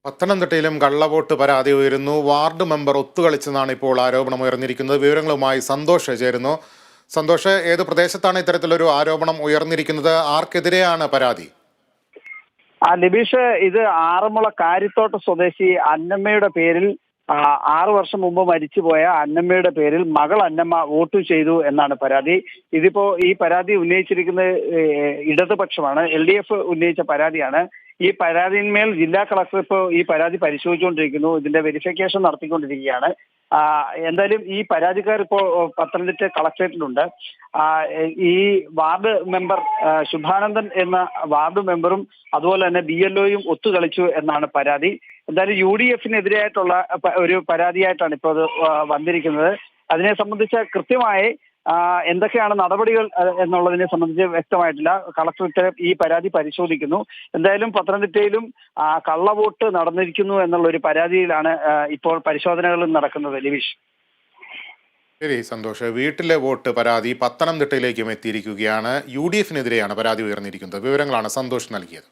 പത്തനംതിട്ടയിലും കള്ളവോട്ട് പരാതി ഉയരുന്നു. വാർഡ് മെമ്പർ ഒത്തുകളിച്ചെന്നാണ് ഇപ്പോൾ ആരോപണം ഉയർന്നിരിക്കുന്നത്. വിവരങ്ങളുമായി സന്തോഷ് ചേരുന്നു. സന്തോഷ്, ഏത് പ്രദേശത്താണ് ഇത്തരത്തിലൊരു ആരോപണം ഉയർന്നിരിക്കുന്നത്? ആർക്കെതിരെയാണ് പരാതി? ലിബീഷ്, ഇത് ആറന്മുള കാരിത്തോട്ട് സ്വദേശി അന്നമ്മയുടെ പേരിൽ 6 വർഷം മുമ്പ് മരിച്ചുപോയ അന്നമ്മയുടെ പേരിൽ മകൾ അന്നമ്മ വോട്ട് ചെയ്തു എന്നാണ് പരാതി. ഈ പരാതി ഉന്നയിച്ചിരിക്കുന്നത് ഇടതുപക്ഷമാണ്. LDF ഉന്നയിച്ച പരാതിയാണ്. ഈ പരാതിന്മേൽ ജില്ലാ കളക്ടർ ഇപ്പോൾ ഈ പരാതി പരിശോധിച്ചുകൊണ്ടിരിക്കുന്നു. ഇതിന്റെ വെരിഫിക്കേഷൻ നടത്തിക്കൊണ്ടിരിക്കുകയാണ്. എന്തായാലും ഈ പരാതിക്കാർ ഇപ്പോൾ പത്തനംതിട്ട കളക്ടറേറ്റിലുണ്ട്. ഈ വാർഡ് മെമ്പർ ശുഭാനന്ദൻ എന്ന വാർഡ് മെമ്പറും അതുപോലെ തന്നെ BLOയും ഒത്തുകളിച്ചു എന്നാണ് പരാതി. എന്തായാലും UDFിനെതിരായിട്ടുള്ള ഒരു പരാതിയായിട്ടാണ് ഇപ്പോൾ അത് വന്നിരിക്കുന്നത്. അതിനെ സംബന്ധിച്ച് കൃത്യമായി എന്തൊക്കെയാണ് നടപടികൾ എന്നുള്ളതിനെ സംബന്ധിച്ച് വ്യക്തമായിട്ടില്ല. കളക്ടർ ഈ പരാതി പരിശോധിക്കുന്നു. എന്തായാലും പത്തനംതിട്ടയിലും കള്ളവോട്ട് നടന്നിരിക്കുന്നു എന്നുള്ള ഒരു പരാതിയിലാണ് ഇപ്പോൾ പരിശോധനകൾ നടക്കുന്നത്. ലിബീഷ്, ശരി സന്തോഷ്. വീട്ടിലെ വോട്ട് പരാതി പത്തനംതിട്ടയിലേക്കും എത്തിയിരിക്കുകയാണ്. UDFിനെതിരെയാണ് പരാതി ഉയർന്നിരിക്കുന്നത്. വിവരങ്ങളാണ് സന്തോഷ് നൽകിയത്.